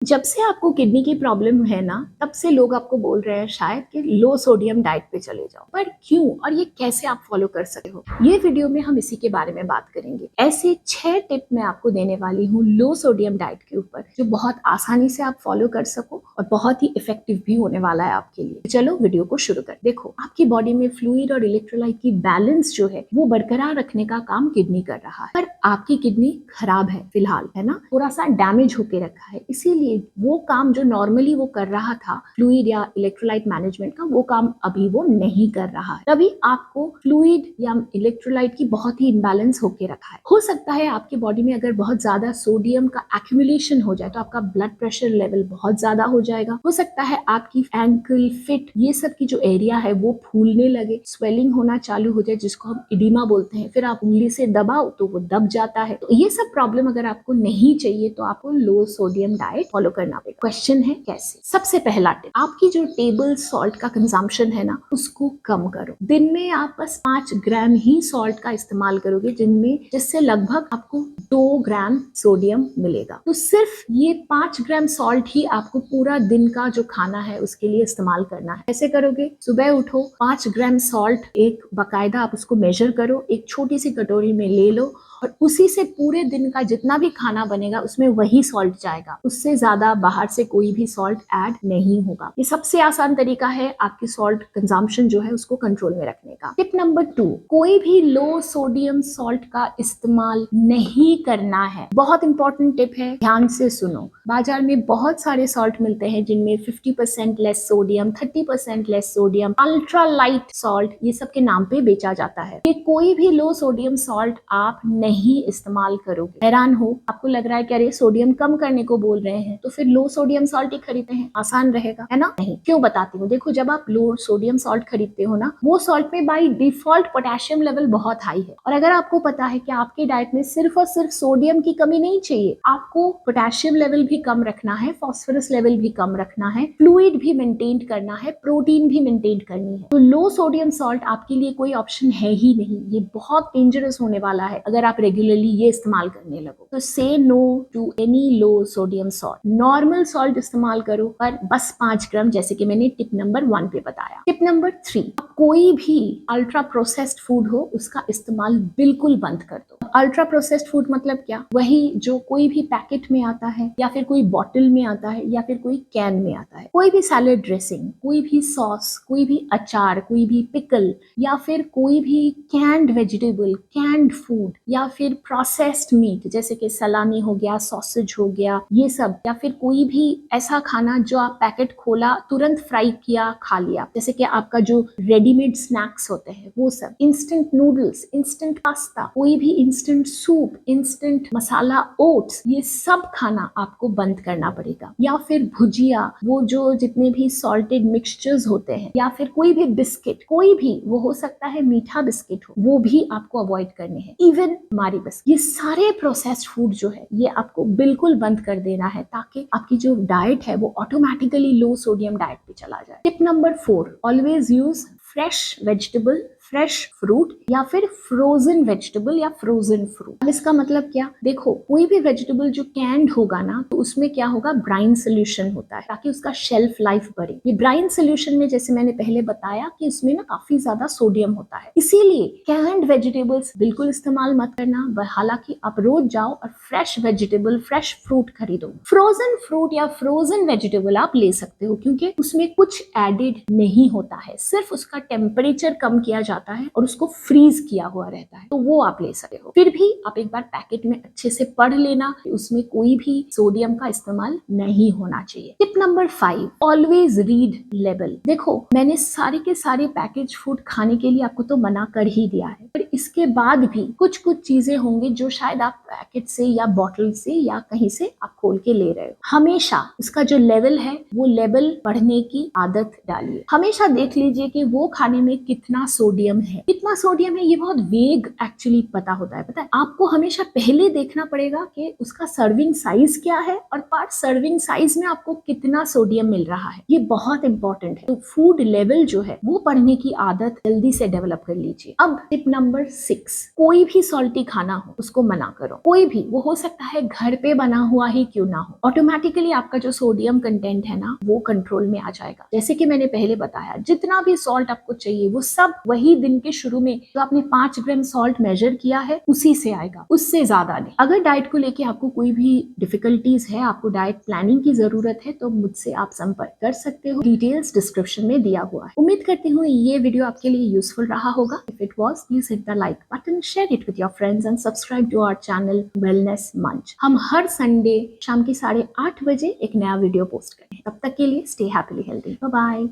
जब से आपको किडनी की प्रॉब्लम है ना, तब से लोग आपको बोल रहे हैं शायद कि लो सोडियम डाइट पे चले जाओ। पर क्यों और ये कैसे आप फॉलो कर सकते हो, ये वीडियो में हम इसी के बारे में बात करेंगे। ऐसे 6 टिप मैं आपको देने वाली हूँ लो सोडियम डाइट के ऊपर, जो बहुत आसानी से आप फॉलो कर सको और बहुत ही इफेक्टिव भी होने वाला है आपके लिए। चलो वीडियो को शुरू कर। देखो, आपकी बॉडी में फ्लूइड और इलेक्ट्रोलाइट की बैलेंस जो है वो बरकरार रखने का काम किडनी कर रहा है। पर आपकी किडनी खराब है फिलहाल, है ना, थोड़ा सा डैमेज होके रखा है, इसीलिए वो काम जो नॉर्मली वो कर रहा था फ्लूइड या इलेक्ट्रोलाइट मैनेजमेंट का, वो काम अभी वो नहीं कर रहा है। तभी आपको फ्लूइड या इलेक्ट्रोलाइट की बहुत ही इम्बैलेंस होके रखा है। हो सकता है आपकी बॉडी में अगर बहुत ज्यादा सोडियम का एक्यूमुलेशन हो जाए तो आपका ब्लड प्रेशर लेवल बहुत ज्यादा हो जाएगा। हो सकता है आपकी एंकल, फिट, ये सब की जो एरिया है वो फूलने लगे, स्वेलिंग होना चालू हो जाए, जिसको हम इडिमा बोलते हैं। फिर आप उंगली से दबाओ तो वो दब जाता है। तो ये सब प्रॉब्लम अगर आपको नहीं चाहिए तो आपको लो सोडियम डाइट फॉलो करना पड़ेगा। क्वेश्चन है कैसे? सबसे पहला टिप, आपकी जो टेबल सॉल्ट का कंजम्पशन है ना, उसको कम करो। दिन में आप बस 5 ग्राम ही सॉल्ट का इस्तेमाल करोगे, जिससे लगभग आपको 2 ग्राम सोडियम मिलेगा। तो सिर्फ ये 5 ग्राम सॉल्ट ही आपको पूरा दिन का जो खाना है उसके लिए इस्तेमाल करना है। कैसे करोगे? सुबह उठो, 5 ग्राम सॉल्ट एक बाकायदा आप उसको मेजर करो, एक छोटी सी कटोरी में ले लो और उसी से पूरे दिन का जितना भी खाना बनेगा उसमें वही सॉल्ट जाएगा। उससे ज्यादा बाहर से कोई भी सॉल्ट ऐड नहीं होगा। ये सबसे आसान तरीका है आपकी सॉल्ट कंजम्पशन जो है उसको कंट्रोल में रखने का। टिप नंबर 2, कोई भी लो सोडियम सॉल्ट का इस्तेमाल नहीं करना है। बहुत इंपॉर्टेंट टिप है, ध्यान से सुनो। बाजार में बहुत सारे सॉल्ट मिलते हैं जिनमें 50% less sodium, 30% less sodium, ultra light salt, ये सब के नाम पे बेचा जाता है। ये कोई भी लो सोडियम सॉल्ट आप नहीं इस्तेमाल करोगे। हैरान हो, आपको लग रहा है कि अरे सोडियम कम करने को बोल रहे हैं तो फिर लो सोडियम सॉल्ट ही खरीदते हैं, आसान रहेगा, है ना? नहीं, क्यों बताती हूँ। देखो, जब आप लो सोडियम सॉल्ट खरीदते हो ना, वो सॉल्ट में बाय डिफॉल्ट पोटेशियम लेवल बहुत हाई है। और अगर आपको पता है कि आपके डाइट में सिर्फ और सिर्फ सोडियम की कमी नहीं चाहिए, आपको पोटेशियम लेवल भी कम रखना है, फास्फोरस लेवल भी कम रखना है, फ्लूइड भी मेंटेन करना है, प्रोटीन भी मेंटेन करनी है, तो लो सोडियम सॉल्ट आपके लिए कोई ऑप्शन है ही नहीं। ये बहुत डेंजरस होने वाला है अगर आप रेगुलरली ये इस्तेमाल करने लगो। तो say no to any low sodium salt. Normal salt इस्तेमाल करो, पर बस 5 ग्राम, जैसे कि मैंने टिप नंबर 1 पे बताया। टिप नंबर 3, कोई भी अल्ट्रा प्रोसेस्ड फूड हो उसका इस्तेमाल बिल्कुल बंद कर दो। अल्ट्रा प्रोसेस्ड फूड मतलब क्या? वही जो कोई भी पैकेट में आता है या फिर कोई बॉटल में आता है या फिर कोई कैन में आता है। कोई भी सैलेड ड्रेसिंग, कोई भी सॉस, कोई भी अचार, कोई भी पिकल, या फिर कोई भी कैंड वेजिटेबल, कैंड फूड, या फिर प्रोसेस्ड मीट जैसे कि सलामी हो गया, सॉसेज हो गया, ये सब, या फिर कोई भी ऐसा खाना जो आप पैकेट खोला, तुरंत फ्राई किया, खा लिया, जैसे कि आपका जो रेडीमेड स्नैक्स होते हैं वो सब, इंस्टेंट नूडल्स, इंस्टेंट पास्ता, कोई भी इंस्टेंट सूप, इंस्टेंट मसाला ओट्स, ये सब खाना आपको बंद करना पड़ेगा। या फिर भुजिया, वो जो जितने भी सॉल्टेड मिक्सचर्स होते हैं, या फिर कोई भी बिस्किट, कोई भी, वो हो सकता है मीठा बिस्किट हो, वो भी आपको अवॉइड करने हैं। इवन हमारी बस ये सारे प्रोसेस्ड फूड जो है ये आपको बिल्कुल बंद कर देना है, ताकि आपकी जो डाइट है वो ऑटोमेटिकली लो सोडियम डाइट पे चला जाए। Tip number 4, always use fresh vegetable, fresh fruit, या फिर फ्रोजन वेजिटेबल या फ्रोजन फ्रूट। अब इसका मतलब क्या? देखो, कोई भी वेजिटेबल जो कैंड होगा ना, तो उसमें क्या होगा, ब्राइन सोल्यूशन होता है, ताकि उसका शेल्फ लाइफ बढ़े। ये ब्राइन सोल्यूशन में, जैसे मैंने पहले बताया, कि उसमें ना काफी ज्यादा सोडियम होता है, इसीलिए कैंड वेजिटेबल्स बिल्कुल इस्तेमाल मत करना। हालांकि आप रोज जाओ और फ्रेश वेजिटेबल, फ्रेश फ्रूट खरीदो। फ्रोजन फ्रूट या फ्रोजन वेजिटेबल आप ले सकते हो, क्योंकि उसमें कुछ एडेड नहीं होता है, सिर्फ उसका टेम्परेचर कम किया जाता है और उसको फ्रीज किया हुआ रहता है, तो वो आप ले सकते हो। फिर भी आप एक बार पैकेट में अच्छे से पढ़ लेना कि उसमें कोई भी सोडियम का इस्तेमाल नहीं होना चाहिए। Tip number 5, always read label. देखो, मैंने सारे के सारे पैकेज फूड खाने के लिए आपको तो मना कर ही दिया है, पर इसके बाद भी कुछ कुछ चीजें होंगी जो शायद आप पैकेट से या बॉटल से या कहीं से आप खोल के ले रहे हो। हमेशा उसका जो लेवल है वो लेवल पढ़ने की आदत डालिए। हमेशा देख लीजिए कि वो खाने में कितना सोडियम सोडियम है, कितना सोडियम है, ये बहुत वेग एक्चुअली पता होता है। पता है आपको हमेशा पहले देखना पड़ेगा कि उसका सर्विंग साइज क्या है और पर सर्विंग साइज में आपको कितना सोडियम मिल रहा है, ये बहुत इंपॉर्टेंट है। तो फूड लेवल जो है वो पढ़ने की आदत जल्दी से डेवलप कर लीजिए। अब टिप नंबर 6, कोई भी सॉल्टी खाना हो उसको मना करो। कोई भी, वो हो सकता है घर पे बना हुआ ही क्यों ना हो, ऑटोमेटिकली आपका जो सोडियम कंटेंट है ना वो कंट्रोल में आ जाएगा। जैसे कि मैंने पहले बताया, जितना भी सॉल्ट आपको चाहिए वो सब वही दिन के शुरू में जो आपने 5 ग्राम सॉल्ट मेजर किया है उसी से आएगा, उससे ज्यादा नहीं। अगर डाइट को लेके आपको कोई भी डिफिकल्टीज है, आपको डाइट प्लानिंग की जरूरत है, तो मुझसे आप संपर्क कर सकते हो। डिटेल्स डिस्क्रिप्शन में दिया हुआ है। उम्मीद करती हूँ ये वीडियो आपके लिए यूजफुल रहा होगा। If it was, please hit the like button, share it with your friends and subscribe to our channel Wellness Manch. हम हर संडे शाम के 8:30 बजे एक नया वीडियो पोस्ट करें। तब तक के लिए stay happily healthy. Bye bye.